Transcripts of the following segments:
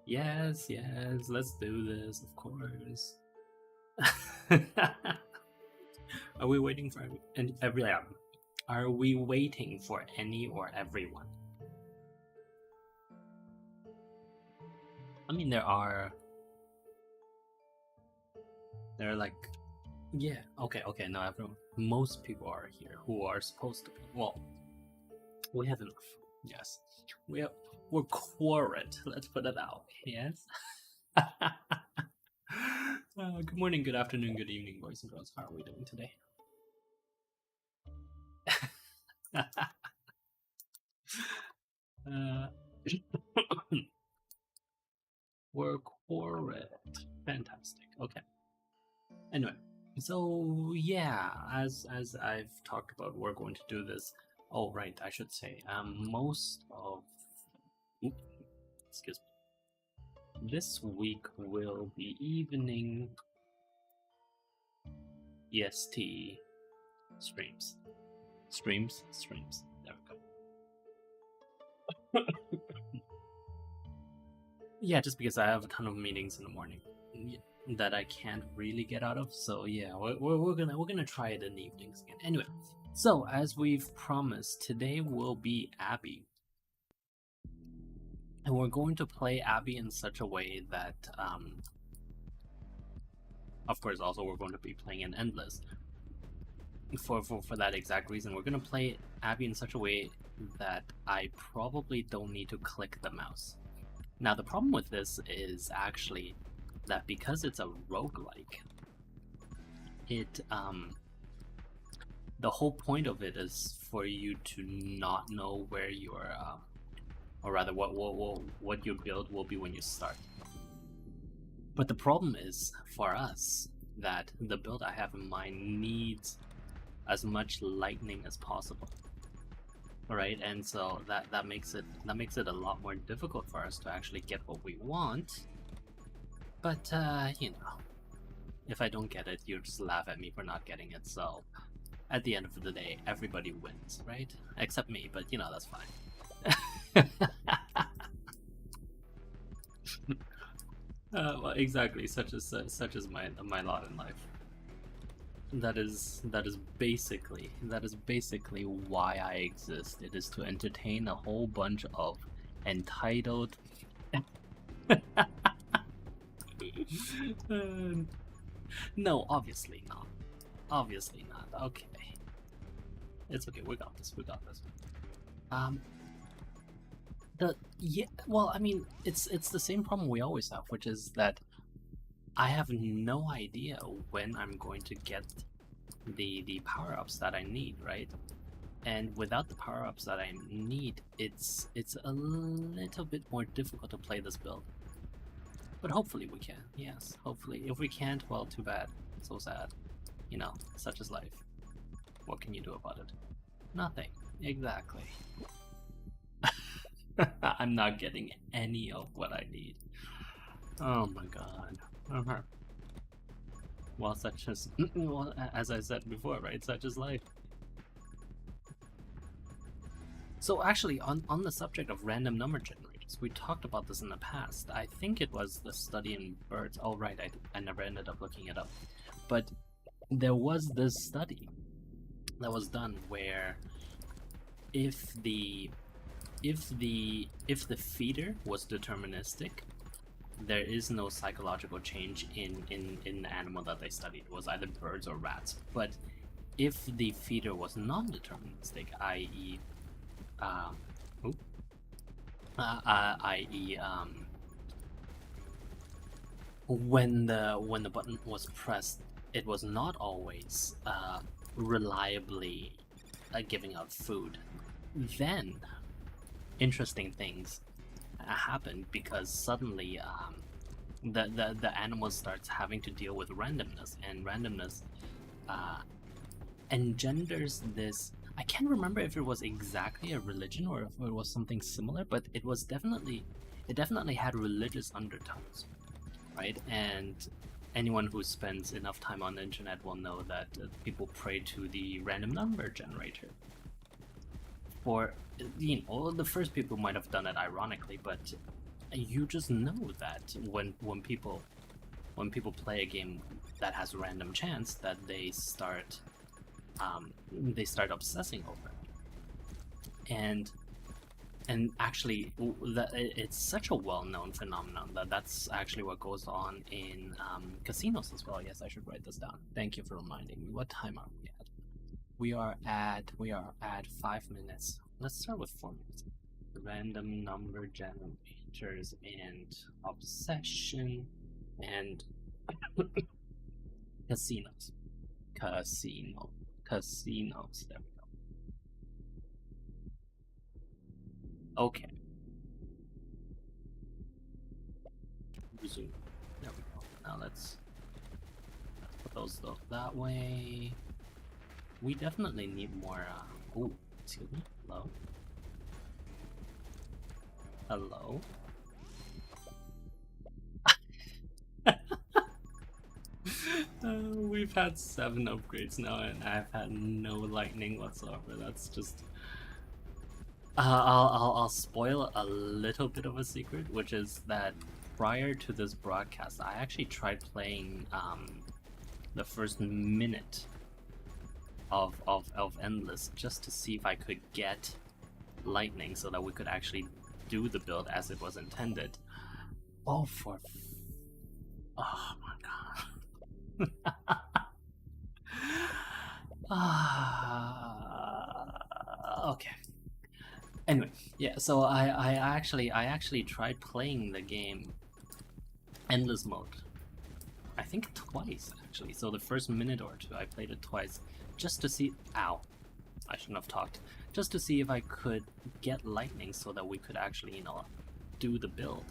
Yes, let's do this, of course. Are we waiting for every? Are we waiting for any or everyone? I mean, there are like, yeah, okay, no, everyone. Most people are here who are supposed to be. Well, we have enough. Yes, we're quarried. Let's put it out. Yes. Good morning, good afternoon, good evening, boys and girls. How are we doing today? We're quarried. Fantastic. Okay. Anyway, so yeah, as I've talked about, we're going to do this. Oh, right, I should say, most of, excuse me, this week will be evening EST streams. There we go. Yeah, just because I have a ton of meetings in the morning that I can't really get out of. So yeah, we're gonna try it in the evenings again. Anyway, so as we've promised, today will be Abby, and we're going to play Abby in such a way that, of course, also we're going to be playing an endless. For that exact reason, we're gonna play Abby in such a way that I probably don't need to click the mouse. Now, the problem with this is actually that because it's a roguelike, the whole point of it is for you to not know where your, or rather what your build will be when you start. But the problem is, for us, that the build I have in mind needs as much lightning as possible. Right, and so that makes it a lot more difficult for us to actually get what we want. But you know, if I don't get it, you just laugh at me for not getting it. So at the end of the day, everybody wins, right? Except me, but you know, that's fine. Well, exactly. Such is my lot in life. That is basically why I exist. It is to entertain a whole bunch of entitled. No, obviously not. Obviously not. Okay, it's okay. We got this. Well, I mean, it's the same problem we always have, which is that I have no idea when I'm going to get the power-ups that I need, right? And without the power-ups that I need, it's a little bit more difficult to play this build. But hopefully we can, yes, hopefully. If we can't, well, too bad. So sad. You know, such is life. What can you do about it? Nothing. Exactly. I'm not getting any of what I need. Oh my god. Well, such as, well, as I said before, right? Such is life. So actually, on the subject of random number generators, we talked about this in the past. I think it was the study in birds. Oh, right, I never ended up looking it up. But there was this study that was done where if the feeder was deterministic, there is no psychological change in the animal that they studied. It was either birds or rats. But if the feeder was non-deterministic, i.e., when the button was pressed, it was not always reliably giving out food. Then interesting things happen because suddenly the animal starts having to deal with randomness, and randomness engenders this. I can't remember if it was exactly a religion or if it was something similar, but it definitely had religious undertones, right? And anyone who spends enough time on the internet will know that people pray to the random number generator. for, you know, the first people might have done it ironically, but you just know that when people play a game that has random chance, that they start obsessing over it. And actually, it's such a well-known phenomenon that's actually what goes on in casinos as well. Yes, I should write this down. Thank you for reminding me. What time are we at? We are at 5 minutes. Let's start with 4 minutes. Random number generators and obsession and casinos. Casinos. There we go. Okay. Resume. There we go. Now let's put those that way. We definitely need more. Oh, excuse me. Hello. Hello. We've had 7 upgrades now, and I've had no lightning whatsoever. That's just. I'll spoil a little bit of a secret, which is that prior to this broadcast, I actually tried playing the first minute of Endless just to see if I could get lightning so that we could actually do the build as it was intended. Oh, oh my god. Okay. Anyway, yeah. So I actually tried playing the game Endless mode. I think twice actually. So the first minute or two, I played it twice just to see. Ow! I shouldn't have talked. Just to see if I could get lightning so that we could actually, you know, do the build.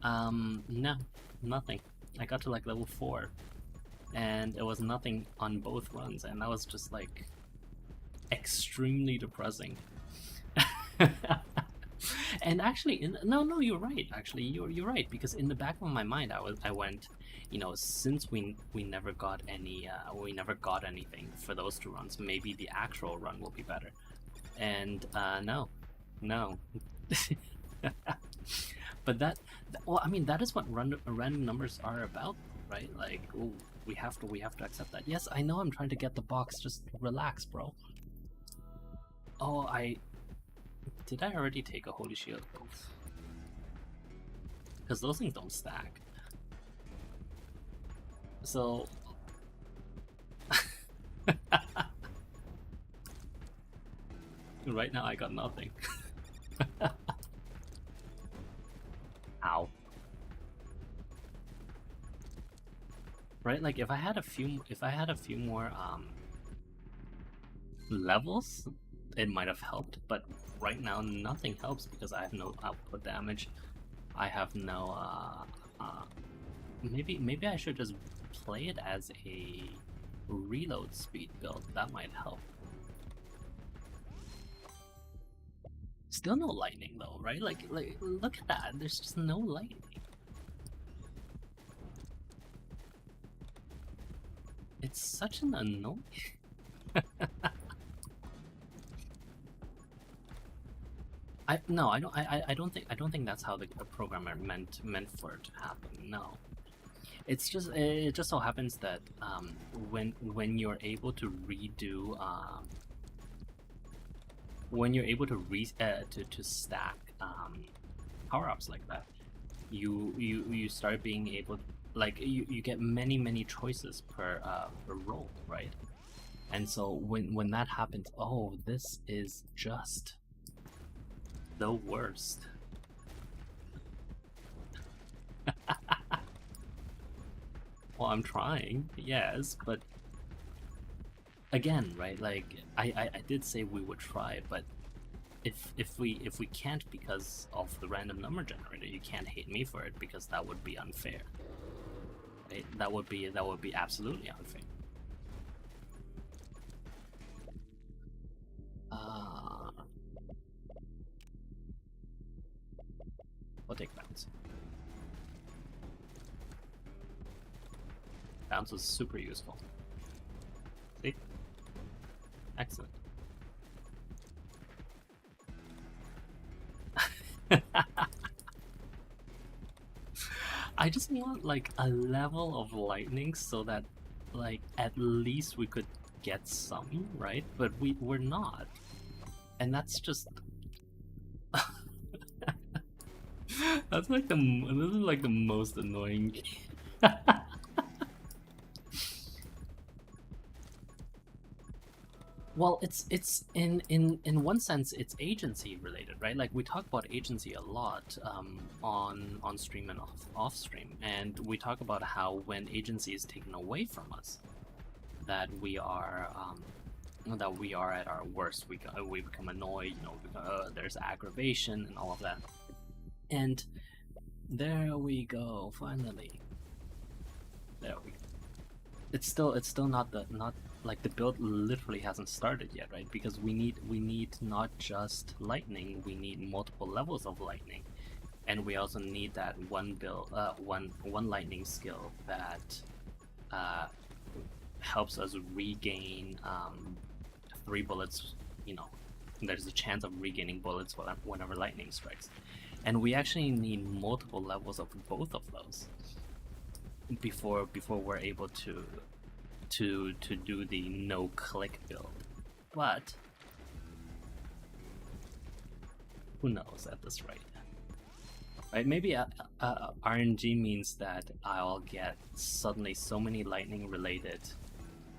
No, nothing. I got to like level 4, and it was nothing on both runs, and that was just like extremely depressing. And actually, no, you're right. Actually, you're right, because in the back of my mind, I went, you know, since we never got anything for those 2 runs, maybe the actual run will be better. And no. But well, I mean, that is what random numbers are about, right? Like, ooh, we have to accept that. Yes, I know I'm trying to get the box. Just relax, bro. Oh, did I already take a Holy Shield? Because those things don't stack. So... right now I got nothing. Ow. Right, like if I had a few more levels, it might have helped, but right now nothing helps because I have no output damage. I have no maybe I should just play it as a reload speed build. That might help. Still no lightning though, right? Like look at that. There's just no lightning. It's such an annoying. I don't think that's how the programmer meant for it to happen. No, it just so happens that when you're able to redo when you're able to to stack power ups like that, you start being able to, like you get many choices per roll, right? And so when that happens, oh, this is just the worst. Well, I'm trying, yes, but again, right? Like I did say we would try, but if we can't because of the random number generator, you can't hate me for it because that would be unfair. Right? That would be absolutely unfair. We'll take bounce. Bounce was super useful. See? Excellent. I just want like a level of lightning so that like at least we could get some, right? But we're not. And that's just that's like this is like the most annoying. Well, it's in one sense it's agency related, right? Like we talk about agency a lot on stream and off stream, and we talk about how when agency is taken away from us, that we are at our worst. We become annoyed. You know, there's aggravation and all of that. And there we go. Finally, there we go. It's still not like the build literally hasn't started yet, right? Because we need not just lightning, we need multiple levels of lightning, and we also need that one lightning skill that helps us regain 3 bullets. You know, there's a chance of regaining bullets whenever lightning strikes, and we actually need multiple levels of both of those before we're able to do the no click build. But who knows at this rate, right? Maybe RNG means that I'll get suddenly so many lightning related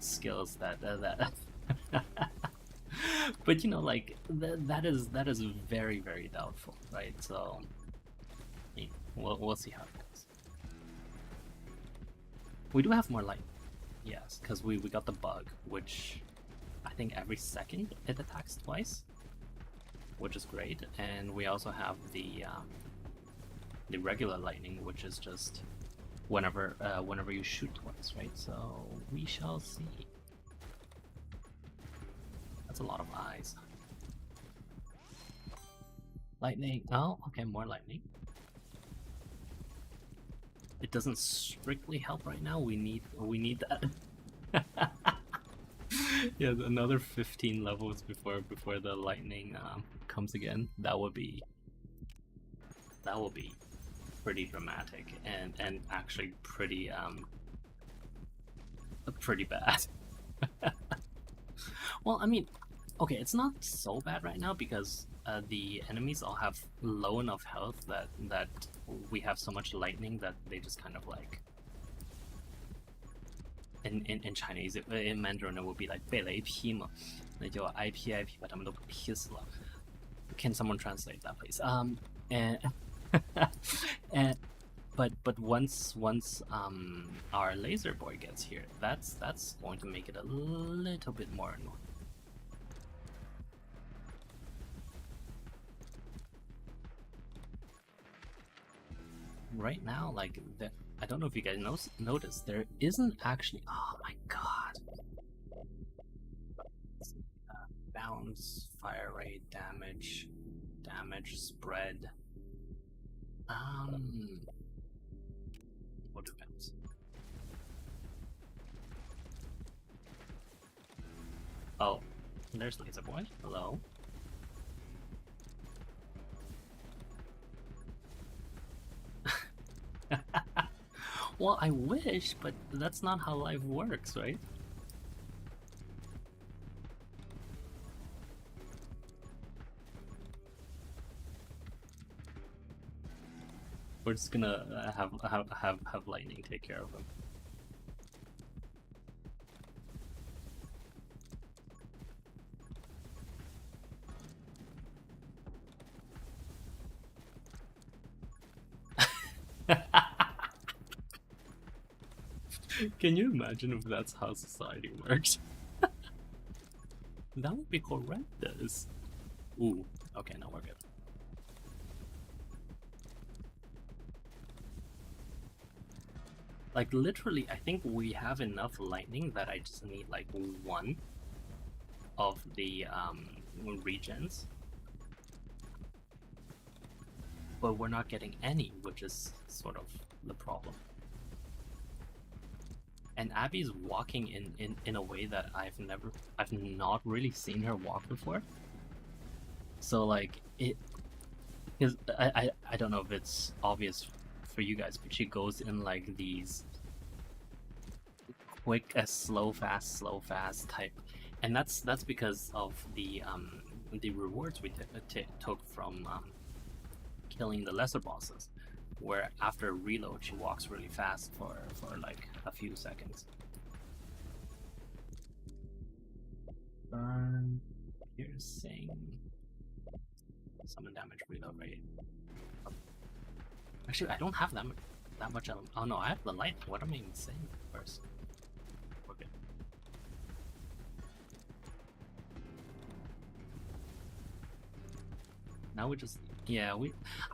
skills that but you know, like that is very, very doubtful, right? So yeah, we'll see how it goes. We do have more lightning. Yes, because we got the bug, which I think every second it attacks twice, which is great. And we also have the regular lightning, which is just whenever you shoot twice, right? So we shall see. That's a lot of eyes. Lightning. Oh, okay, more lightning. It doesn't strictly help right now. We need that. Yeah, another 15 levels before the lightning comes again. That would be pretty dramatic and actually pretty bad. Well, I mean, okay, it's not so bad right now because the enemies all have low enough health that we have so much lightning that they just kind of like in Chinese, in Mandarin it would be like 被雷劈嘛，那就 IP 把他们都劈死了。Can someone translate that, please? And and but once our laser boy gets here, that's going to make it a little bit more annoying. Right now, like I don't know if you guys noticed, there isn't actually. Oh my god! Bounce, fire rate, damage spread. What depends. Oh, there's Laser Boy. Hello. Well, I wish, but that's not how life works, right? We're just gonna have lightning take care of him. Can you imagine if that's how society works? That would be horrendous. Ooh, okay, now we're good. Like literally, I think we have enough lightning that I just need like one of the regens. But we're not getting any, which is sort of the problem. And Abby's walking in a way that I've not really seen her walk before. So like Because I don't know if it's obvious for you guys, but she goes in like these quick, slow fast type, and that's because of the rewards we took from killing the lesser bosses, where after reload she walks really fast for like a few seconds. Burn, piercing, summon damage, reload rate. Actually, I don't have that much. Oh no, I have the light. What am I even saying first? Okay. Now we just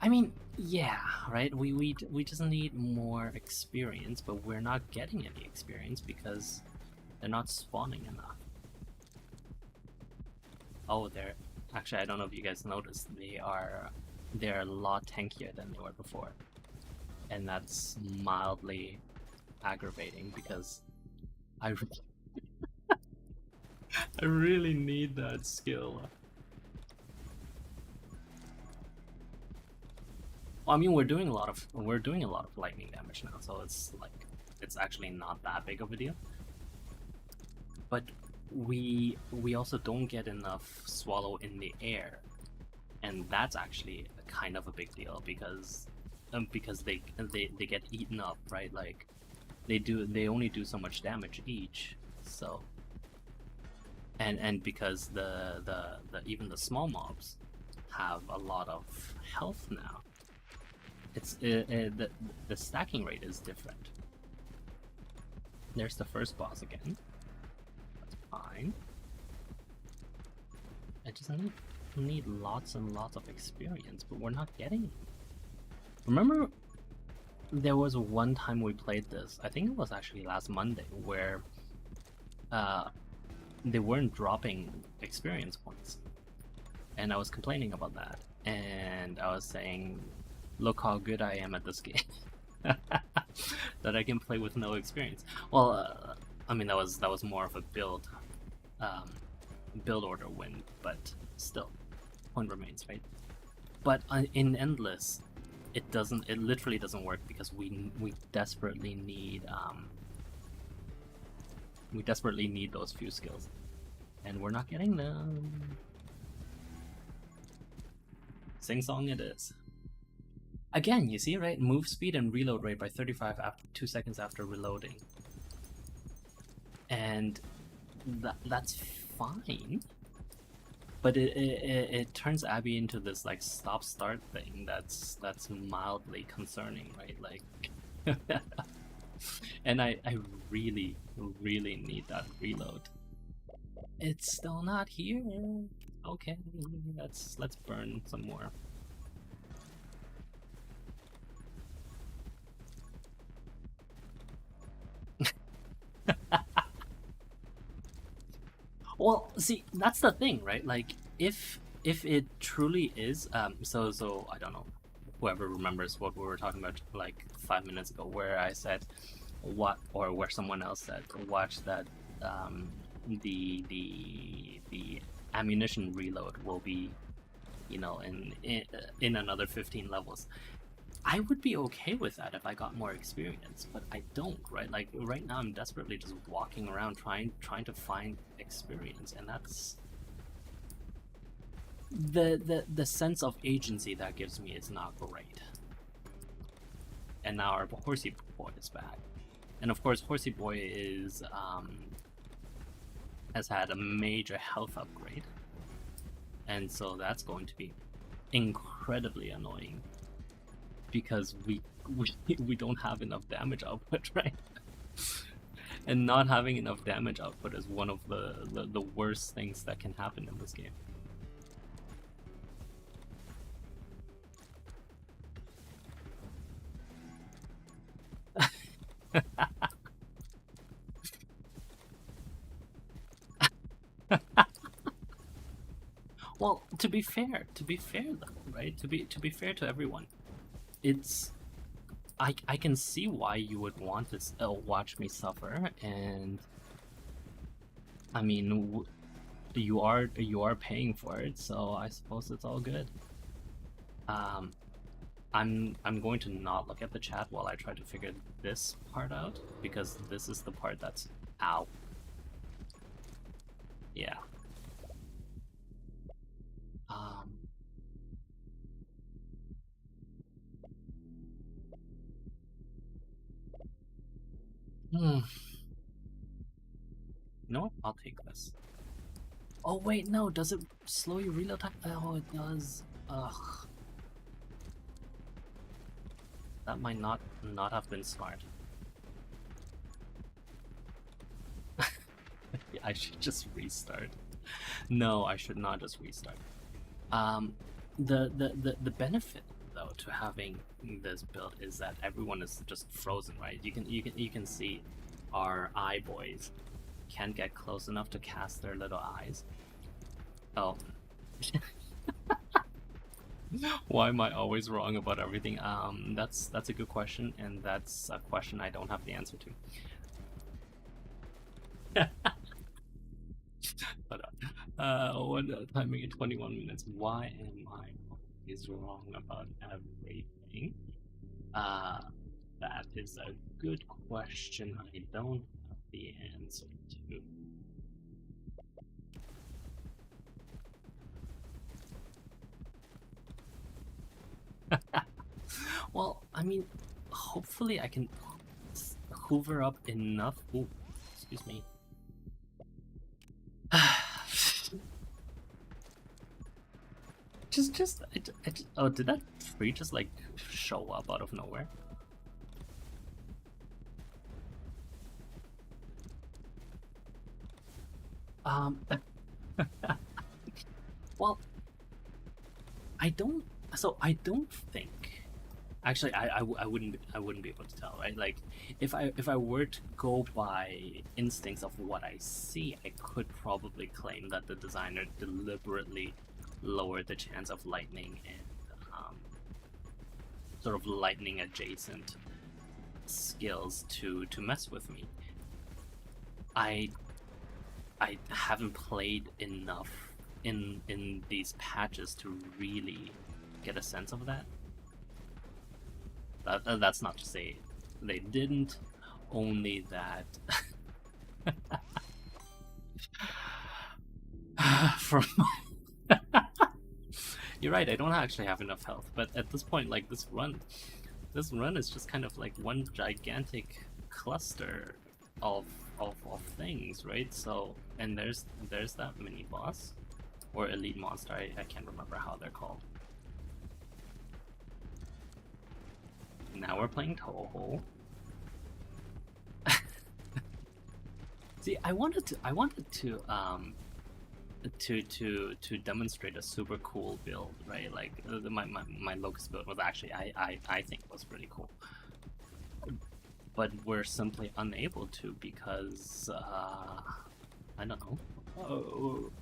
I mean yeah, right. We just need more experience, but we're not getting any experience because they're not spawning enough. Oh, they're actually, I don't know if you guys noticed, they're a lot tankier than they were before, and that's mildly aggravating because I I really need that skill. Well, I mean, we're doing a lot of lightning damage now, so it's like it's actually not that big of a deal. But we also don't get enough swallow in the air, and that's actually kind of a big deal because they get eaten up, right? Like they only do so much damage each, so and because the even the small mobs have a lot of health now. It's the stacking rate is different. There's the first boss again. That's fine. I just need lots and lots of experience, but we're not getting it. Remember, there was one time we played this. I think it was actually last Monday, where they weren't dropping experience points, and I was complaining about that, and I was saying, look how good I am at this game. That I can play with no experience. Well, I mean that was more of a build order win, but still, point remains, right? But in endless, it literally doesn't work because we desperately need those few skills, and we're not getting them. Sing song it is. Again, you see, right? Move speed and reload rate by 35 after 2 seconds after reloading. And that's fine. But it turns Abby into this like stop-start thing that's mildly concerning, right? Like and I really need that reload. It's still not here. Okay, let's burn some more. Well, see, that's the thing, right? Like, if it truly is, so I don't know, whoever remembers what we were talking about like 5 minutes ago, where I said or where someone else said, watch that, the ammunition reload will be, you know, in another 15 levels. I would be okay with that if I got more experience, but I don't, right? Like right now I'm desperately just walking around trying to find experience, and that's the sense of agency that gives me is not great. And now our horsey boy is back. And of course horsey boy is has had a major health upgrade. And so that's going to be incredibly annoying, because we don't have enough damage output, right? And not having enough damage output is one of the worst things that can happen in this game. Well, to be fair though, right? To be fair to everyone, it's I can see why you would want to watch me suffer, and I mean you are paying for it, so I suppose it's all good. Um, I'm going to not look at the chat while I try to figure this part out, because this is the part that's ow. Yeah. No, I'll take this. Oh wait, no, does it slow your reload time? Oh, it does. Ugh. That might not have been smart. I should just restart. No, I should not just restart. The benefit though to having this build is that everyone is just frozen, right? You can see our eye boys can't get close enough to cast their little eyes. Oh. Why am I always wrong about everything? That's a good question, and that's a question I don't have the answer to. But what timing at 21 minutes? Why am I always wrong about everything? That is a good question. I don't have the answer to. Well, I mean, hopefully I can hoover up enough. Ooh, excuse me. Oh, did that tree just like show up out of nowhere? Well, I don't think. Actually, I wouldn't be able to tell, right? Like, if I were to go by instincts of what I see, I could probably claim that the designer deliberately lowered the chance of lightning and sort of lightning adjacent skills to mess with me. I haven't played enough in these patches to really get a sense of that. That's not to say they didn't, only that from you're right, I don't actually have enough health, but at this point, like, this run is just kind of like one gigantic cluster of things, right? So, and there's that mini boss or elite monster, I can't remember how they're called. Now we're playing Toho. See, I wanted to demonstrate a super cool build, right? Like my Locust build was actually I think was pretty cool, but we're simply unable to because I don't know,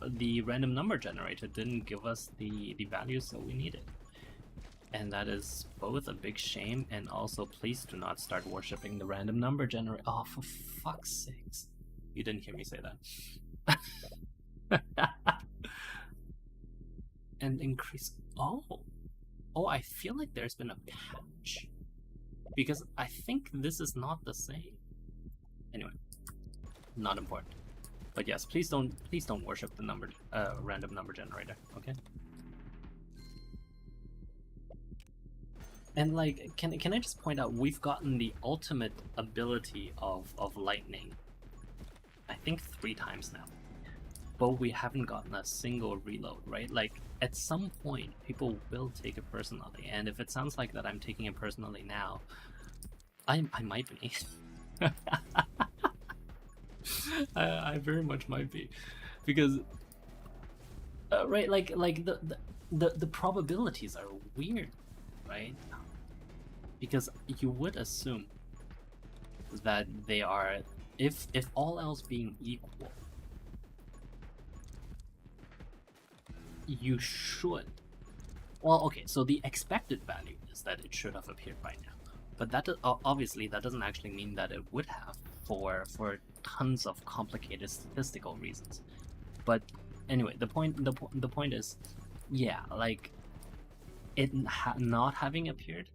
the random number generator didn't give us the values that we needed. And that is both a big shame and also please do not start worshipping the random number generator. Oh, for fuck's sakes. You didn't hear me say that. And increase... Oh, I feel like there's been a patch. Because I think this is not the same. Anyway, not important. But yes, please don't worship the random number generator, okay? And like, can I just point out, we've gotten the ultimate ability of lightning, I think 3 times now, but we haven't gotten a single reload, right? Like, at some point, people will take it personally, and if it sounds like that I'm taking it personally now, I might be. I very much might be, because right, like the probabilities are weird, right? Because you would assume that they are, if all else being equal, you should. Well, okay, so the expected value is that it should have appeared by now, but that obviously that doesn't actually mean that it would have for tons of complicated statistical reasons. But anyway, the point is, yeah, like it not having appeared.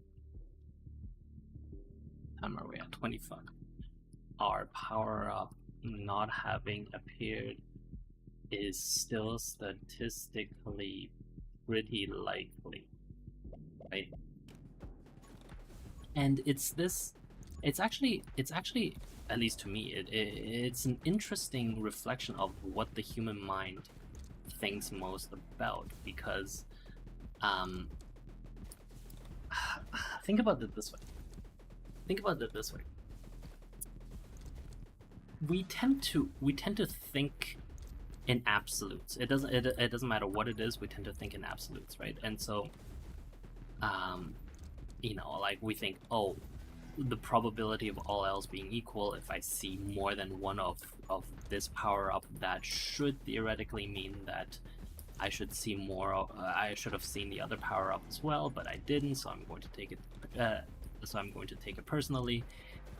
How are we at 25? Our power up not having appeared is still statistically pretty likely, right? And it's actually at least to me it's an interesting reflection of what the human mind thinks most about, because um think about it this way. We tend to think in absolutes. It doesn't matter what it is, we tend to think in absolutes, right? And so like we think, oh, the probability of all else being equal, if I see more than one of this power up, that should theoretically mean that I should see more. I should have seen the other power up as well, but I didn't, so I'm going to take it. So I'm going to take it personally,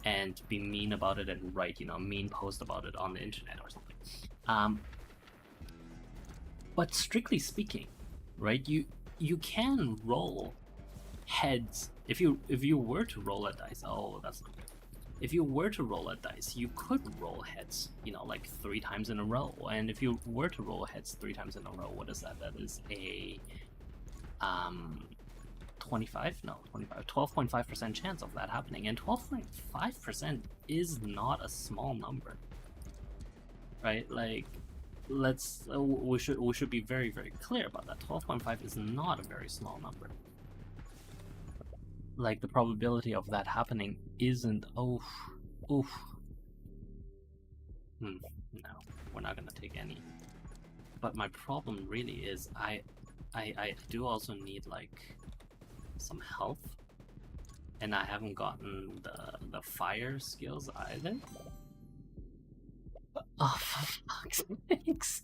and be mean about it, and write, mean post about it on the internet or something. But strictly speaking, right? You can roll heads if you were to roll a dice. Oh, that's not good. If you were to roll a dice, you could roll heads, like 3 times in a row. And if you were to roll heads 3 times in a row, what is that? That is a 12.5% chance of that happening. And 12.5% is not a small number, right? Like, we should be very, very clear about that. 12.5 is not a very small number. Like, the probability of that happening isn't no, we're not gonna take any. But my problem really is I do also need like some health, and I haven't gotten the fire skills either. Oh, for fuck's sakes.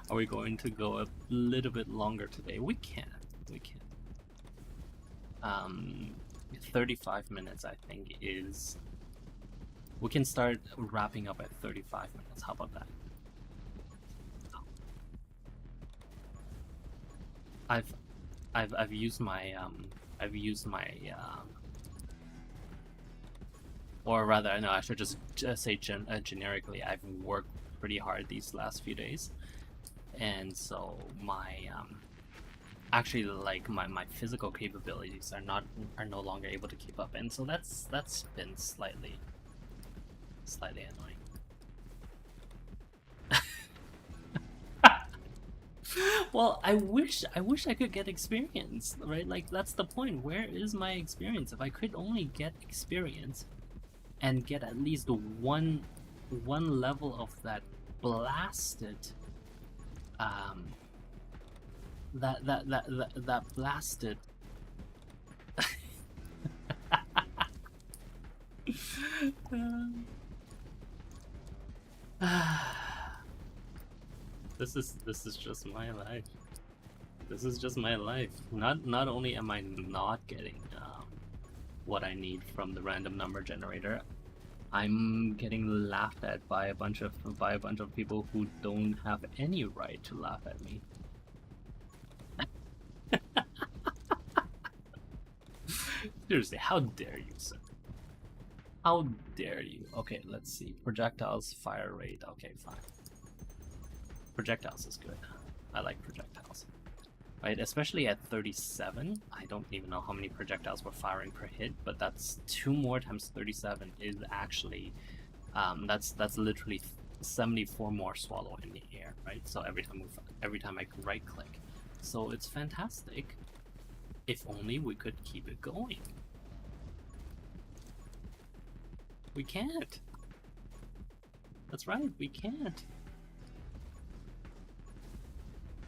Are we going to go a little bit longer today? We can. 35 minutes, I think, is... We can start wrapping up at 35 minutes. How about that? I've used my or rather, no, I should just say generically, I've worked pretty hard these last few days, and so my actually, like, my physical capabilities are no longer able to keep up, and so that's been slightly annoying. Well, I wish I could get experience, right? Like, that's the point. Where is my experience? If I could only get experience and get at least one level of that blasted that blasted This is just my life. This is just my life. Not only am I not getting what I need from the random number generator, I'm getting laughed at by a bunch of people who don't have any right to laugh at me. Seriously, how dare you, sir? How dare you? Okay, let's see. Projectiles, fire rate. Okay, fine. Projectiles is good. I like projectiles. Right, especially at 37. I don't even know how many projectiles we're firing per hit, but that's 2 more times 37 is actually that's literally 74 more swallow in the air, right? So every time I can right click. So it's fantastic. If only we could keep it going. We can't. That's right, we can't.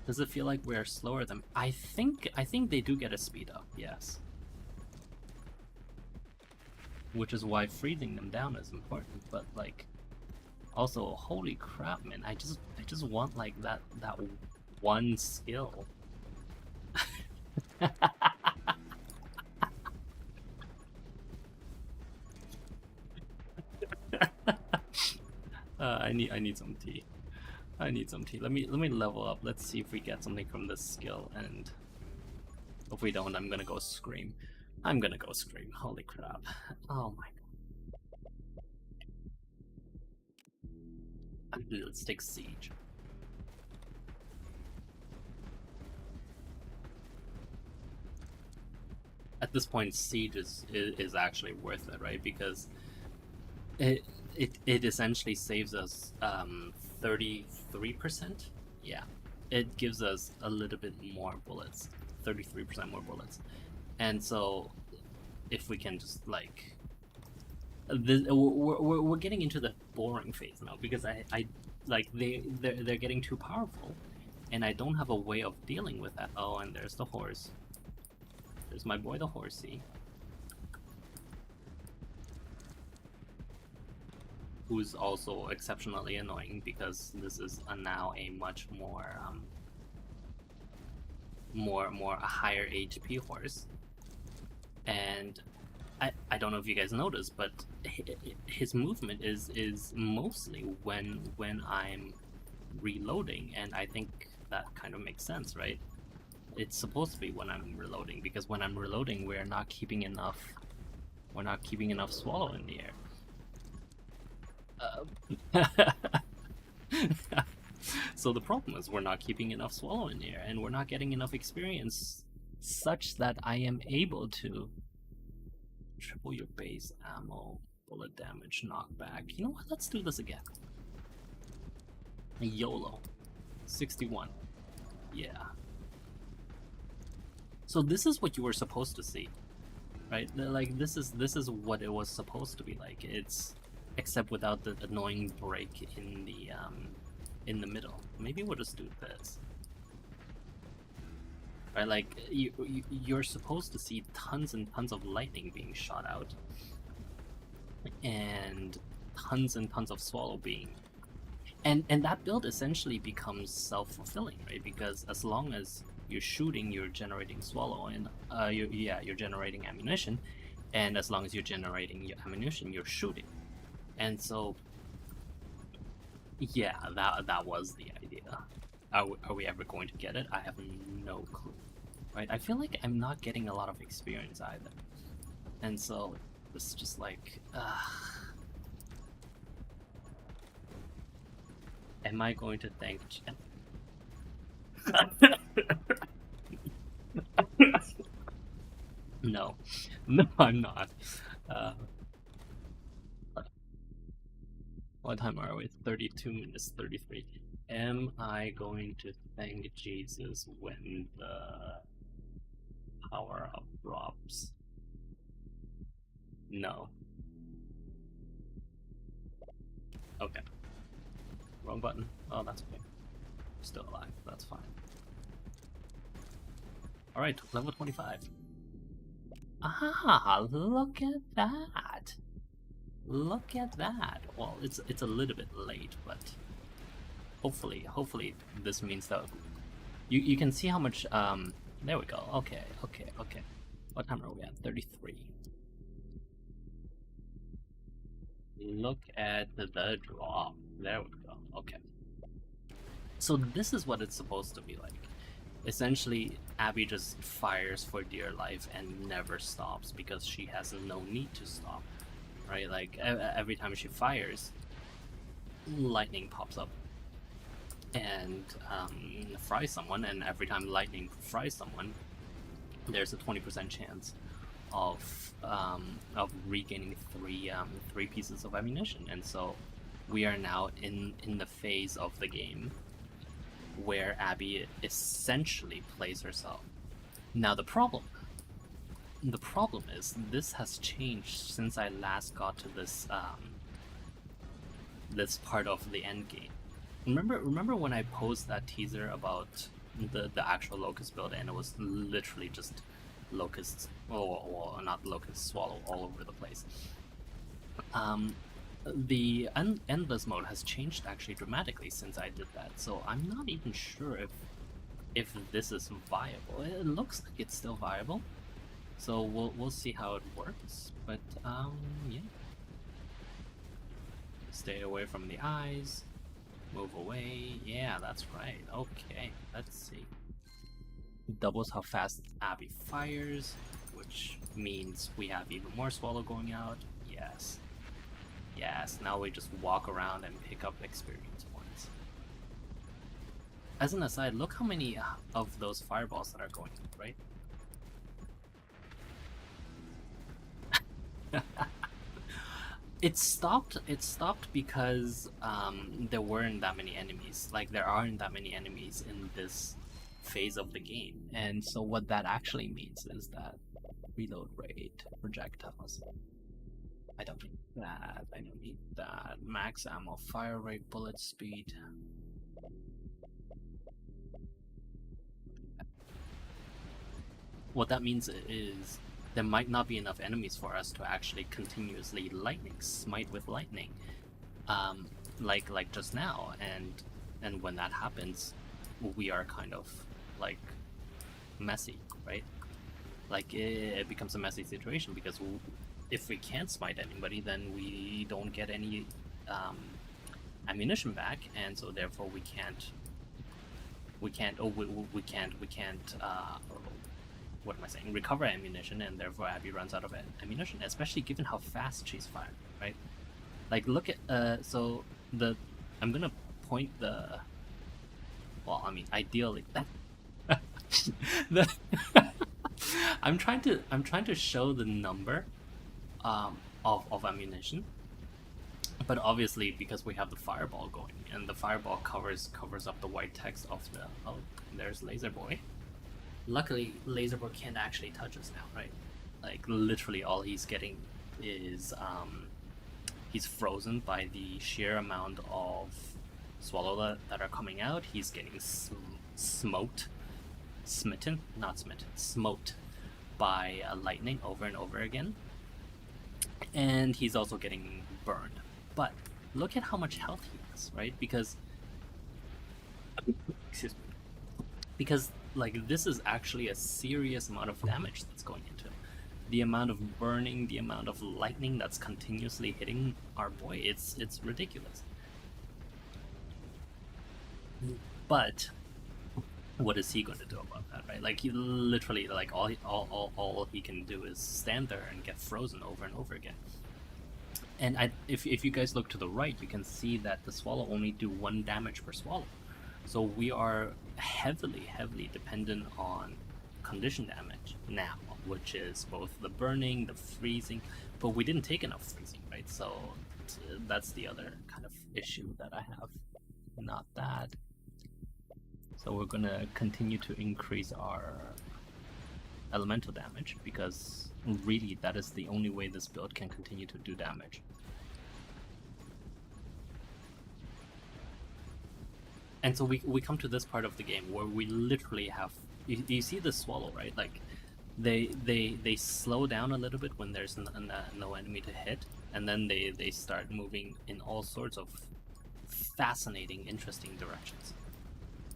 Does it feel like we're slower than... I think they do get a speed up, yes. Which is why freezing them down is important, but like... Also, holy crap, man, I just want like that one skill. I need some tea. I need some tea. Let me level up. Let's see if we get something from this skill, and if we don't, I'm gonna go scream. I'm gonna go scream. Holy crap! Oh my god. Let's take siege. At this point, siege is actually worth it, right? Because it essentially saves us 33%. Yeah, it gives us a little bit more bullets, 33% more bullets, and so if we can just like, we're getting into the boring phase now because I like they're getting too powerful, and I don't have a way of dealing with that. Oh, and there's the horse. There's my boy the horsey, who's also exceptionally annoying because this is now a much more a higher HP horse, and I don't know if you guys noticed, but his movement is mostly when I'm reloading, and I think that kind of makes sense, right? It's supposed to be when I'm reloading, because when I'm reloading, we're not keeping enough swallow in the air. So the problem is we're not keeping enough swallow in the air, and we're not getting enough experience such that I am able to triple your base ammo, bullet damage, knockback. You know what? Let's do this again. YOLO. 61. Yeah. So this is what you were supposed to see, right? Like this is what it was supposed to be like. It's except without the annoying break in the middle. Maybe we'll just do this, right? Like you're supposed to see tons and tons of lightning being shot out, and tons of swallow being, and that build essentially becomes self-fulfilling, right? Because as long as you're shooting, you're generating swallow, and you're generating ammunition, and as long as you're generating your ammunition, you're shooting, and so yeah, that was the idea. Are we ever going to get it? I have no clue, right? I feel like I'm not getting a lot of experience either, and so it's just like, am I going to thank Jen? No, I'm not. What time are we? 32 minutes 33. Am I going to thank Jesus when the power up drops? No. Okay. Wrong button. Oh, that's okay. Still alive. That's fine. Alright, level 25. Ah, look at that. Look at that. Well, it's a little bit late, but hopefully this means that you can see how much there we go. Okay. What time are we at? 33. Look at the drop. There we go. Okay. So this is what it's supposed to be like. Essentially, Abby just fires for dear life and never stops because she has no need to stop, right? Like every time she fires, lightning pops up and fries someone, and every time lightning fries someone, there's a 20% chance of regaining three pieces of ammunition. And so we are now in the phase of the game where Abby essentially plays herself. Now the problem is this has changed since I last got to this this part of the end game. Remember when I posed that teaser about the actual Locust build, and it was literally just Locusts, or not Locust, swallow all over the place. The endless mode has changed actually dramatically since I did that, so I'm not even sure if this is viable. It looks like it's still viable, so we'll see how it works. But yeah, stay away from the eyes. Move away. Yeah, that's right. Okay, let's see. Doubles how fast Abby fires, which means we have even more Swallow going out. Yes. Yes, now we just walk around and pick up experience points. As an aside, look how many of those fireballs that are going out, right? It stopped because there weren't that many enemies. Like, there aren't that many enemies in this phase of the game. And so what that actually means is that reload rate, projectiles. I don't need that. I don't need that. Max ammo, fire rate, bullet speed. What that means is there might not be enough enemies for us to actually continuously smite with lightning, like just now. And when that happens, we are kind of like messy, right? Like it becomes a messy situation because if we can't smite anybody, then we don't get any ammunition back, and so therefore we can't. We can't. What am I saying? Recover ammunition, and therefore Abby runs out of ammunition. Especially given how fast she's firing, right? Like look at so the I'm gonna point the. Well, I mean, ideally, the I'm trying to show the number of ammunition, but obviously because we have the fireball going, and the fireball covers up the white text of the there's Laser Boy. Luckily, Laser Boy can't actually touch us now, right? Like literally all he's getting is he's frozen by the sheer amount of Swallow that are coming out. He's getting smote by lightning over and over again, and he's also getting burned. But look at how much health he has, right? Because excuse me, because like this is actually a serious amount of damage that's going into him. The amount of burning, the amount of lightning that's continuously hitting our boy, it's ridiculous. But what is he going to do about that, right? Like, he literally, like, all he can do is stand there and get frozen over and over again. And if you guys look to the right, you can see that the Swallow only do 1 damage per Swallow. So we are heavily dependent on condition damage now, which is both the burning, the freezing, but we didn't take enough freezing, right? So that's the other kind of issue that I have. Not that. So we're gonna continue to increase our elemental damage, because really that is the only way this build can continue to do damage. And so we come to this part of the game where we literally have, you see the Swallow, right? Like they slow down a little bit when there's no enemy to hit, and then they start moving in all sorts of fascinating, interesting directions.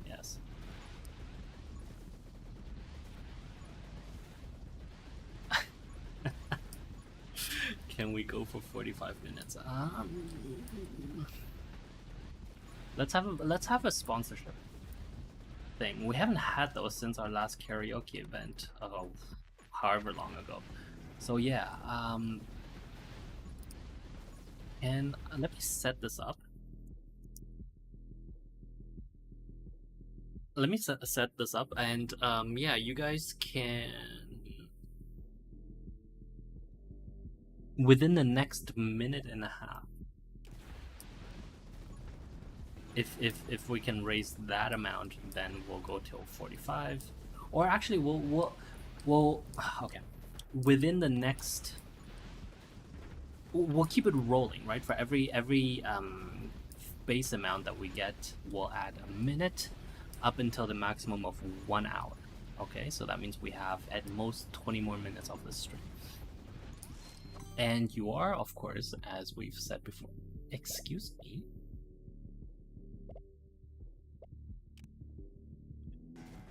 Yes. Can we go for 45 minutes? Let's have a sponsorship thing. We haven't had those since our last karaoke event, however long ago. So yeah, and let me set this up. Let me set this up, and yeah, you guys can within the next minute and a half. If we can raise that amount, then we'll go till 45, or actually we'll okay. Within the next, we'll keep it rolling, right? For every base amount that we get, we'll add a minute up until the maximum of 1 hour. Okay, so that means we have at most 20 more minutes of this stream. And you are, of course, as we've said before. Excuse me.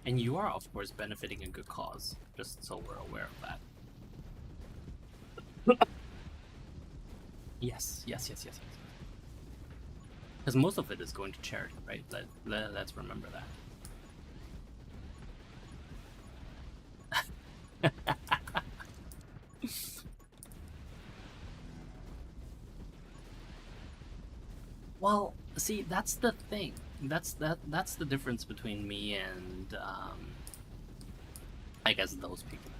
And you are, of course, benefiting a good cause, just so we're aware of that. Yes. Because most of it is going to charity, right? Let's remember that. Well, see, that's the thing. That's the difference between me and I guess those people.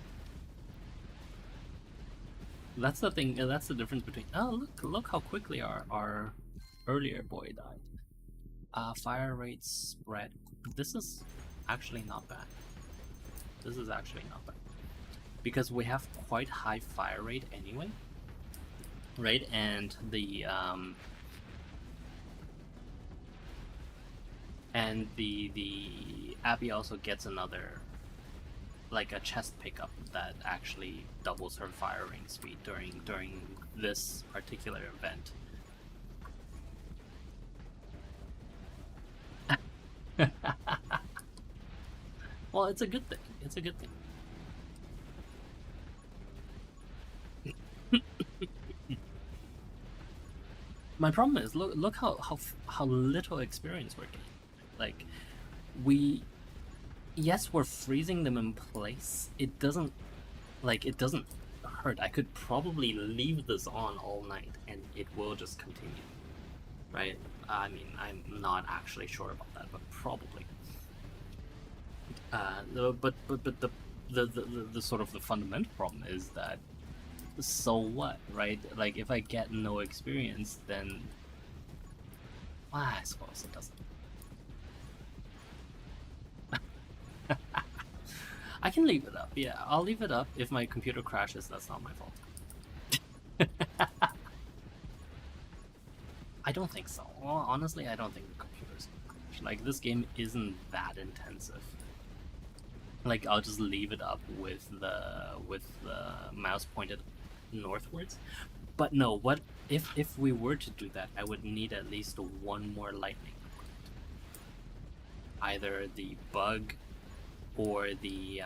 That's the thing. That's the difference between. Oh, look how quickly our earlier boy died. Fire rate spread. This is actually not bad. This is actually not bad because we have quite high fire rate anyway, right? And the Abby also gets another, like a chest pickup that actually doubles her firing speed during this particular event. Well, it's a good thing. It's a good thing. My problem is look how little experience we're getting. Like we yes, we're freezing them in place. It doesn't hurt. I could probably leave this on all night and it will just continue. Right? I mean, I'm not actually sure about that, but probably. But the sort of the fundamental problem is that so what, right? Like if I get no experience, then I suppose it doesn't. I can leave it up. Yeah, I'll leave it up. If my computer crashes, that's not my fault. I don't think so. Well, honestly, I don't think the computer's gonna crash. Like this game isn't that intensive. Like I'll just leave it up with the mouse pointed northwards. But no, what if we were to do that, I would need at least one more lightning. Either the bug or the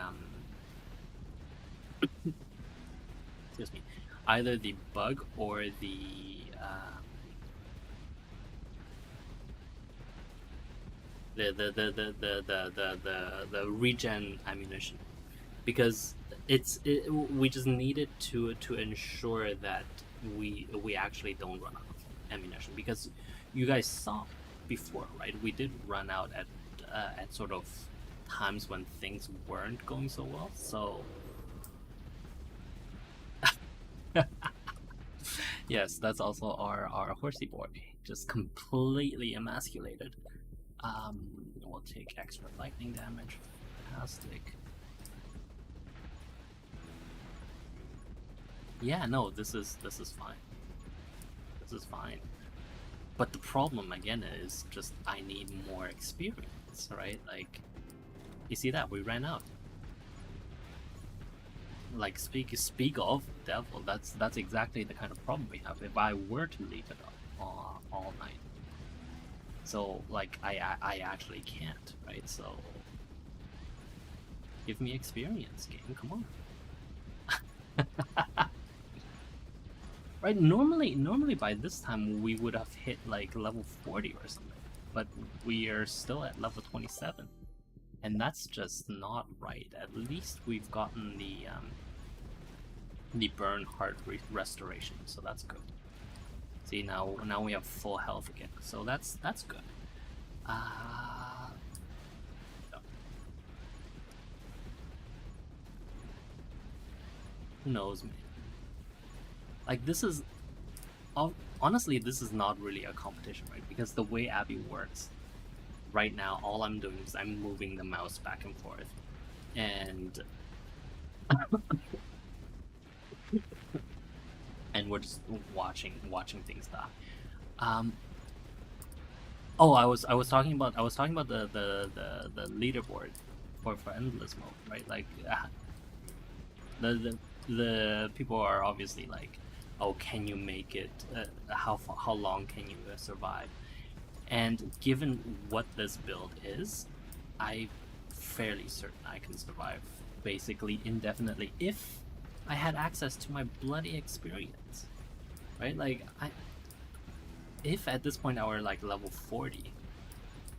excuse me, either the bug or the regen ammunition, because we just needed to ensure that we actually don't run out of ammunition, because you guys saw before, right? We did run out at sort of times when things weren't going so well. So yes, that's also our horsey boy, just completely emasculated. We'll take extra lightning damage. Fantastic. Yeah, no, this is fine. This is fine. But the problem again is just I need more experience, right? Like, you see that we ran out. Like speak of devil. That's exactly the kind of problem we have. If I were to leave it up all night. So, like, I actually can't, right? So, give me experience, game, come on. Right, normally by this time we would have hit, like, level 40 or something. But we are still at level 27. And that's just not right. At least we've gotten the burn heart restoration, so that's good. See, now we have full health again, so that's good. Who knows, man? Like, this is honestly, this is not really a competition, right? Because the way Abby works right now, all I'm doing is I'm moving the mouse back and forth, and and we're just watching things die. Oh, I was talking about the leaderboard for endless mode, right? Like, the people are obviously like, oh, can you make it? How long can you survive? And given what this build is, I'm fairly certain I can survive basically indefinitely if I had access to my bloody experience, right? Like if at this point I were like level 40,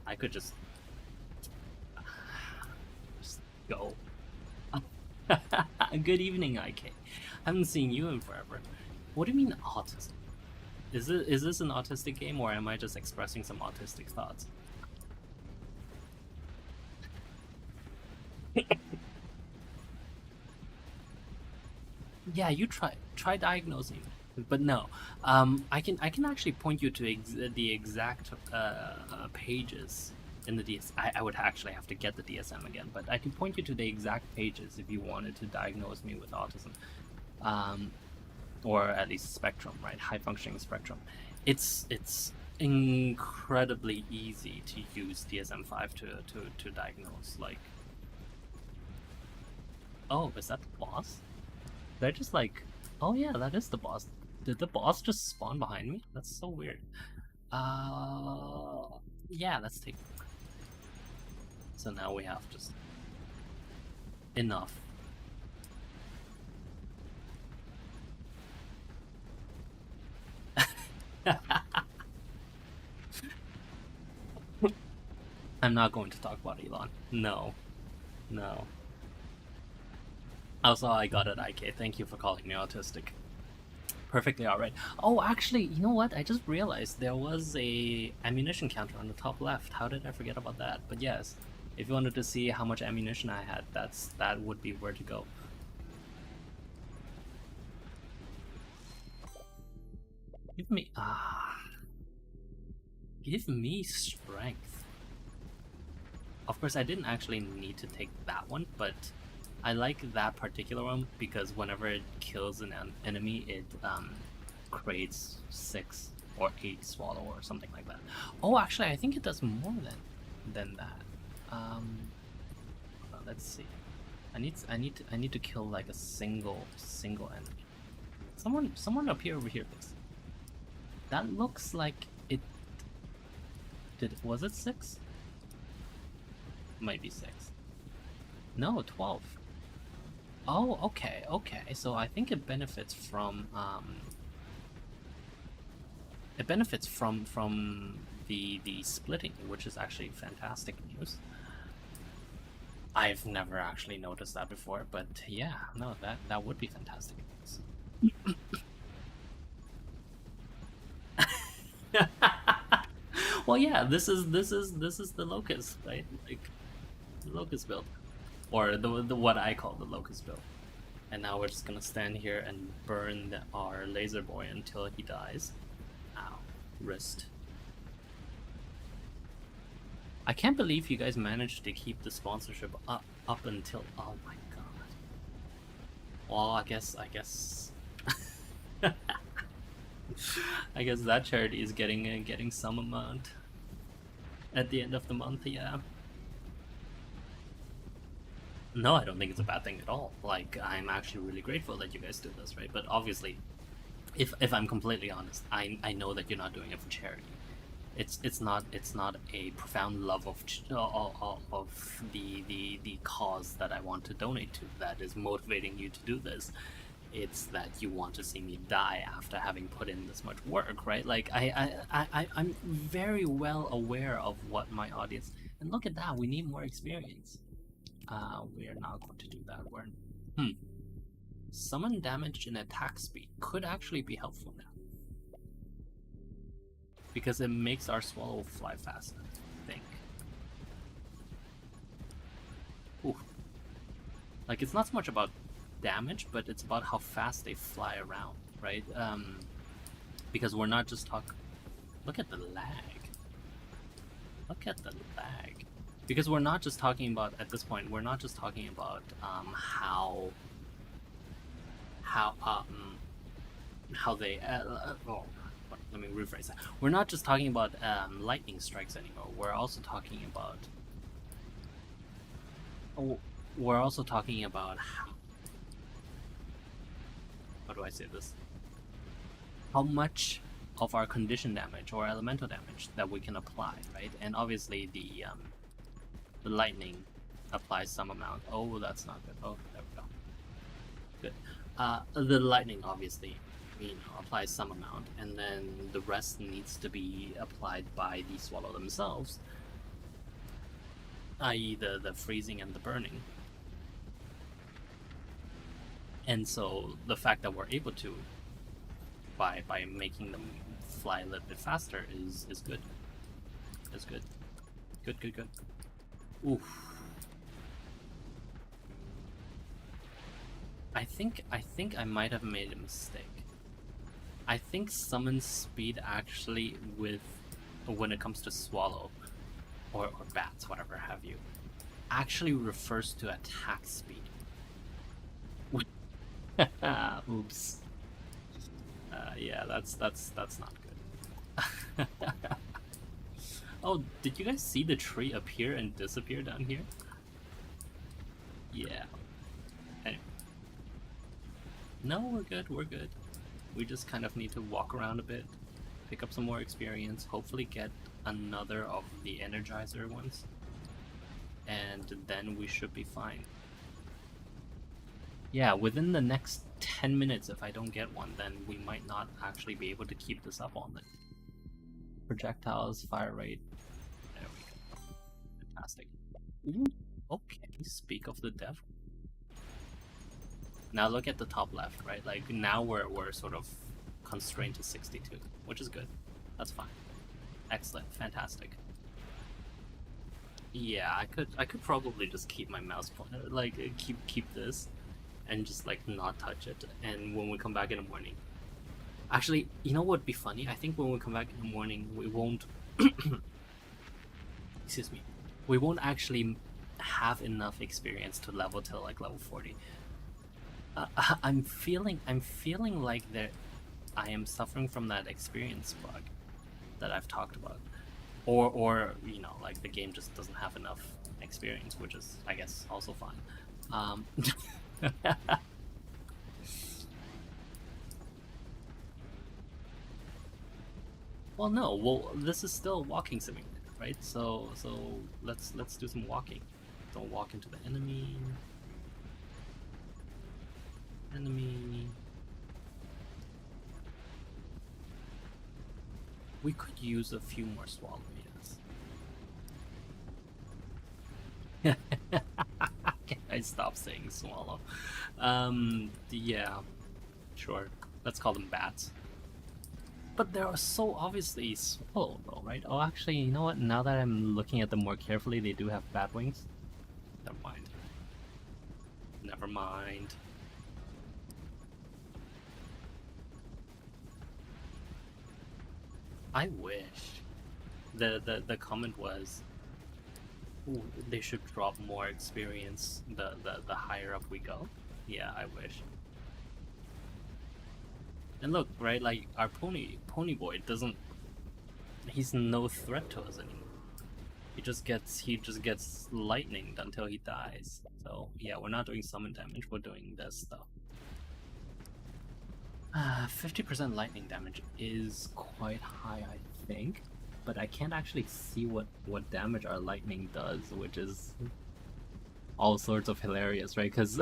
I could just go. Good evening, IK. Haven't seen you in forever. What do you mean autism? Is this an autistic game, or am I just expressing some autistic thoughts? Yeah, you try diagnosing, but no. I can actually point you to the exact pages in the DS. I would actually have to get the DSM again, but I can point you to the exact pages if you wanted to diagnose me with autism, or at least spectrum, right? High functioning spectrum. It's incredibly easy to use DSM-5 to diagnose. Like, oh, is that the boss? They're just like, oh yeah, that is the boss. Did the boss just spawn behind me? That's so weird. Yeah, let's take a look. So now we have just enough. I'm not going to talk about Elon. No. No. Also, I got it, IK. Thank you for calling me autistic. Perfectly alright. Oh, actually, you know what? I just realized there was a ammunition counter on the top left. How did I forget about that? But yes, if you wanted to see how much ammunition I had, that would be where to go. Give me strength. Of course, I didn't actually need to take that one, but I like that particular one because whenever it kills an enemy, it creates 6 or 8 swallow or something like that. Oh, actually, I think it does more than that. Let's see. I need to kill like a single enemy. Someone up here over here, please. That looks like it. Was it 6? Might be 6. No, 12. Oh, okay. So I think it benefits from the splitting, which is actually fantastic news. I've never actually noticed that before, but yeah, no, that would be fantastic news. Well, yeah, this is the Locust, right? Like the Locust build, or the what I call the Locust build. And now we're just gonna stand here and burn our laser boy until he dies. Ow, wrist. I can't believe you guys managed to keep the sponsorship up until. Oh my god. Well, I guess. I guess that charity is getting some amount at the end of the month. Yeah. No, I don't think it's a bad thing at all. Like, I'm actually really grateful that you guys do this, right? But obviously, if I'm completely honest, I know that you're not doing it for charity. It's not a profound love of the cause that I want to donate to that is motivating you to do this. It's that you want to see me die after having put in this much work, right? Like I'm very well aware of what my audience. And look at that, we need more experience. We are not going to do that. Summon damage and attack speed could actually be helpful now. Because it makes our swallow fly faster, I think. Ooh. Like, it's not so much about damage, but it's about how fast they fly around, right? Because we're not just talking... Look at the lag. Look at the lag. Because we're not just talking about, at this point, we're not just talking about how they... let me rephrase that. We're not just talking about lightning strikes anymore. We're also talking about... we're also talking about how do I say this? How much of our condition damage or elemental damage that we can apply, right? And obviously the lightning applies some amount. Oh, that's not good. Oh, there we go. Good. The lightning obviously apply some amount, and then the rest needs to be applied by the swallow themselves, i.e. the freezing and the burning. And so the fact that we're able to, by making them fly a little bit faster, is good. Is good. Good. Oof. I think I might have made a mistake. I think summon speed actually when it comes to swallow or bats, whatever have you, actually refers to attack speed. Oops. Yeah, that's not good. Oh, did you guys see the tree appear and disappear down here? Yeah. Anyway. No, we're good. We just kind of need to walk around a bit, pick up some more experience, hopefully get another of the Energizer ones, and then we should be fine. Yeah, within the next 10 minutes, if I don't get one, then we might not actually be able to keep this up all night. Projectiles, fire rate. There we go. Fantastic. Ooh, okay, speak of the devil. Now look at the top left, right? Like, now we're sort of constrained to 62, which is good. That's fine. Excellent. Fantastic. Yeah, I could probably just keep my mouse pointer, like, keep this, and just, like, not touch it. And when we come back in the morning... Actually, you know what would be funny? I think when we come back in the morning, we won't... Excuse me. We won't actually have enough experience to level till, like, level 40. I'm feeling like I am suffering from that experience bug that I've talked about, or you know, like the game just doesn't have enough experience, which is, I guess, also fine. Well, no, well, this is still a walking simulator, right? So let's do some walking. Don't walk into the enemy. We could use a few more swallow, yes. Can I stop saying swallow? Yeah, sure. Let's call them bats. But they're so obviously swallow, though, right? Oh, actually, you know what? Now that I'm looking at them more carefully, they do have bat wings. Never mind. Never mind. I wish. The comment was, ooh, they should drop more experience the higher up we go. Yeah, I wish. And look, right, like our pony boy doesn't, he's no threat to us anymore. He just gets lightninged until he dies. So yeah, we're not doing summon damage, we're doing this stuff. 50% lightning damage is quite high, I think, but I can't actually see what damage our lightning does, which is all sorts of hilarious, right? Because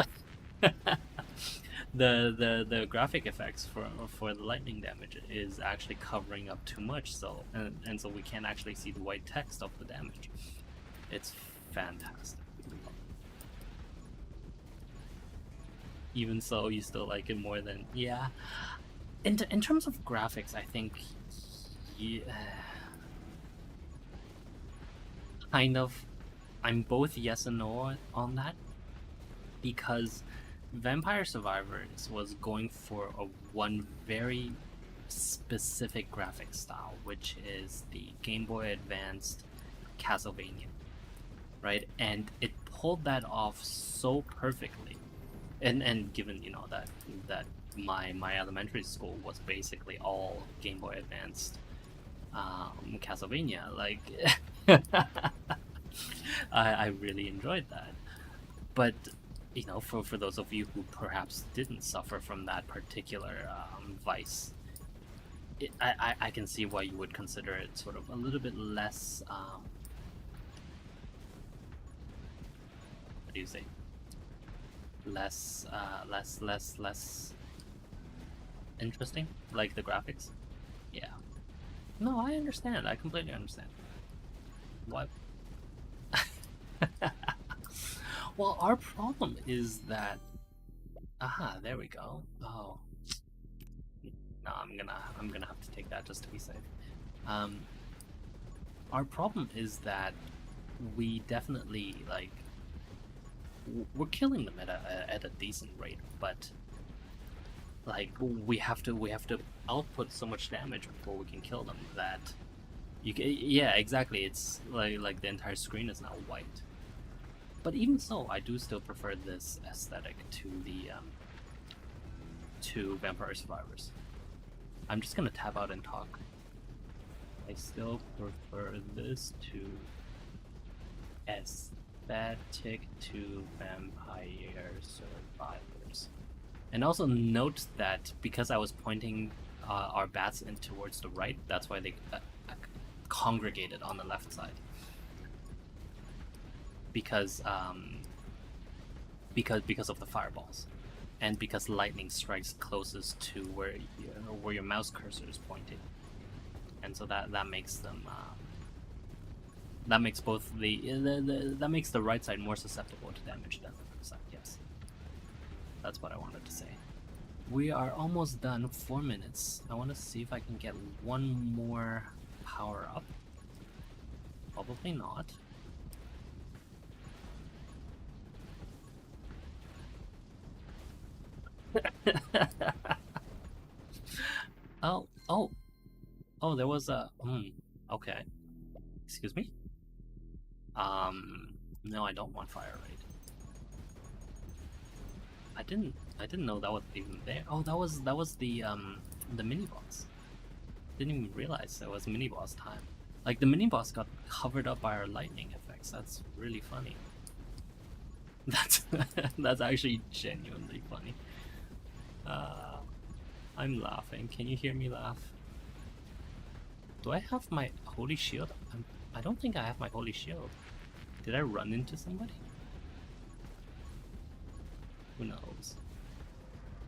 the graphic effects for the lightning damage is actually covering up too much, so and so we can't actually see the white text of the damage. It's fantastic. Even so, you still like it more than... Yeah. In terms of graphics, I think... Yeah, kind of... I'm both yes and no on that. Because Vampire Survivors was going for one very specific graphic style, which is the Game Boy Advanced Castlevania. Right? And it pulled that off so perfectly. And given, you know, that my elementary school was basically all Game Boy Advanced Castlevania, like I really enjoyed that. But you know, for those of you who perhaps didn't suffer from that particular vice, I can see why you would consider it sort of a little bit less what do you say? Less interesting, like the graphics. Yeah. No, I understand. I completely understand. What? Well, our problem is that. Aha, there we go. Oh, no, I'm gonna have to take that just to be safe. Um, our problem is that we definitely like we're killing them at a decent rate, but like we have to output so much damage before we can kill them that yeah, exactly. It's like the entire screen is now white. But even so, I do still prefer this aesthetic to the to Vampire Survivors. I'm just gonna tab out and talk. I still prefer this to aesthetic to Vampire Survivors. And also note that because I was pointing our bats in towards the right, that's why they congregated on the left side. Because of the fireballs, and because lightning strikes closest to where your mouse cursor is pointing, and so that makes them that makes both that makes the right side more susceptible to damage than the left side. Yes, that's what I wanted to say. We are almost done. 4 minutes. I want to see if I can get one more power up. Probably not. Oh, there was a, okay. Excuse me? No, I don't want fire raid. I didn't know that was even there. Oh, that was the mini boss. Didn't even realize that was mini boss time. Like the mini boss got covered up by our lightning effects. That's really funny. That's actually genuinely funny. I'm laughing. Can you hear me laugh? Do I have my holy shield? I don't think I have my holy shield. Did I run into somebody? Who knows?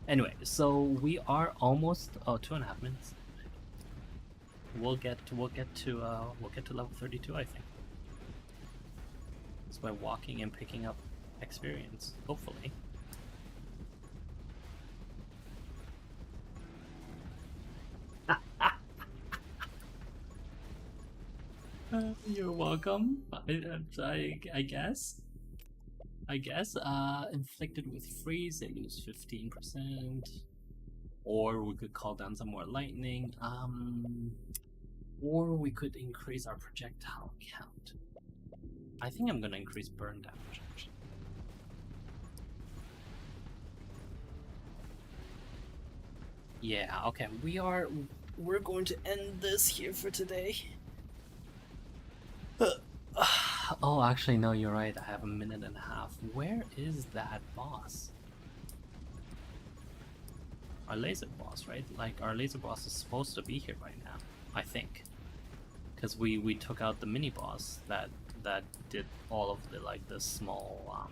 Anyway, so we are almost 2.5 minutes. We'll get to level 32, I think. Just by walking and picking up experience, hopefully. You're welcome. I guess. Inflicted with freeze, they lose 15%. Or we could call down some more lightning. Or we could increase our projectile count. I think I'm gonna increase burn damage, actually. Yeah, okay, we're going to end this here for today. Oh, actually, no, you're right. I have 1.5 minutes. Where is that boss? Our laser boss, right? Like, our laser boss is supposed to be here right now, I think. Because we took out the mini boss that did all of the small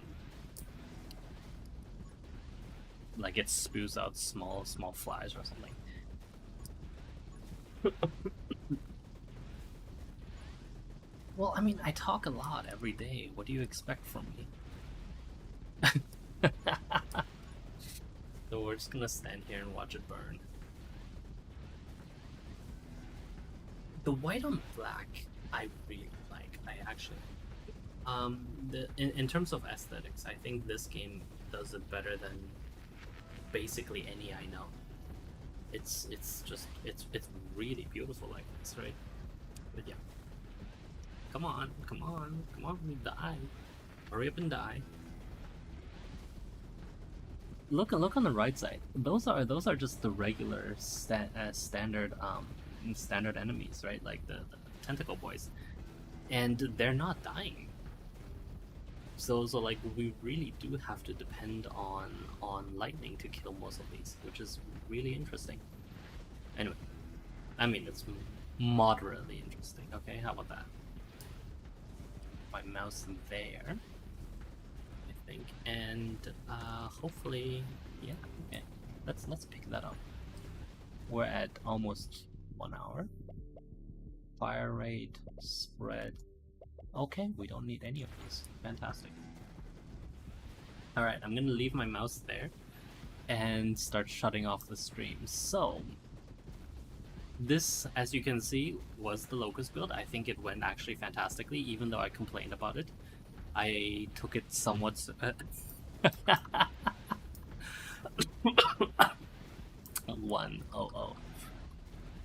like it spews out small flies or something. Well, I mean, I talk a lot every day. What do you expect from me? So we're just gonna stand here and watch it burn. The white on black, I really like. I actually, in terms of aesthetics, I think this game does it better than basically any I know. It's really beautiful like this, right? But yeah. Come on, die. Hurry up and die. Look on the right side. Those are just the regular standard enemies, right? Like the tentacle boys, and they're not dying. So like we really do have to depend on lightning to kill most of these, which is really interesting. Anyway, I mean it's moderately interesting. Okay, how about that? My mouse there, I think, and hopefully, yeah. Okay, let's pick that up. We're at almost 1 hour. Fire rate, spread. Okay, we don't need any of these. Fantastic. Alright, I'm gonna leave my mouse there and start shutting off the stream. So, this, as you can see, was the Locust build. I think it went actually fantastically, even though I complained about it. I took it somewhat... 100.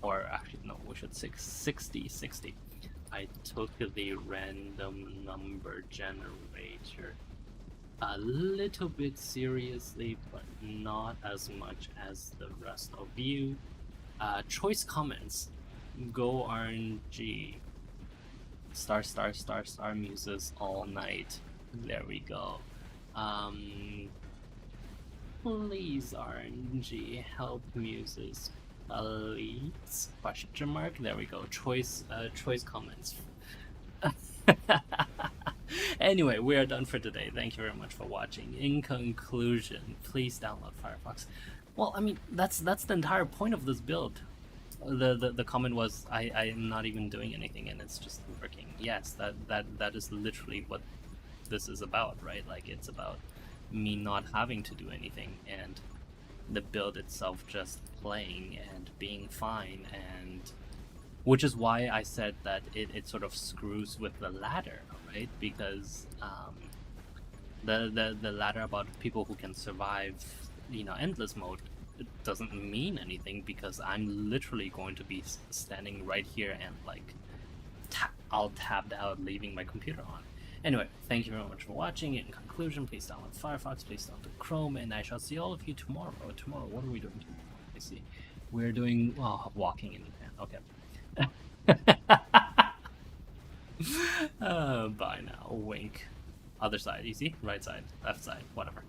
Or actually, no, we should 60. I took the random number generator a little bit seriously, but not as much as the rest of you. Choice comments. Go RNG. Star muses all night. There we go. Please RNG help muses. Please? Question mark. There we go. Choice comments. Anyway, we are done for today. Thank you very much for watching. In conclusion, please download Firefox. Well, I mean, that's the entire point of this build. The comment was, I am not even doing anything and it's just working. Yes, that is literally what this is about, right? Like, it's about me not having to do anything and the build itself just playing and being fine, and which is why I said that it sort of screws with the ladder, right? Because the ladder about people who can survive, you know, endless mode, it doesn't mean anything because I'm literally going to be standing right here and like I'll tabbed out, leaving my computer on. Anyway, thank you very much for watching. In conclusion, please download Firefox, please download Chrome, and I shall see all of you tomorrow. Tomorrow, what are we doing tomorrow? I see. We're doing walking in Japan. Okay. Bye now. Wink. Other side, easy. Right side, left side, whatever.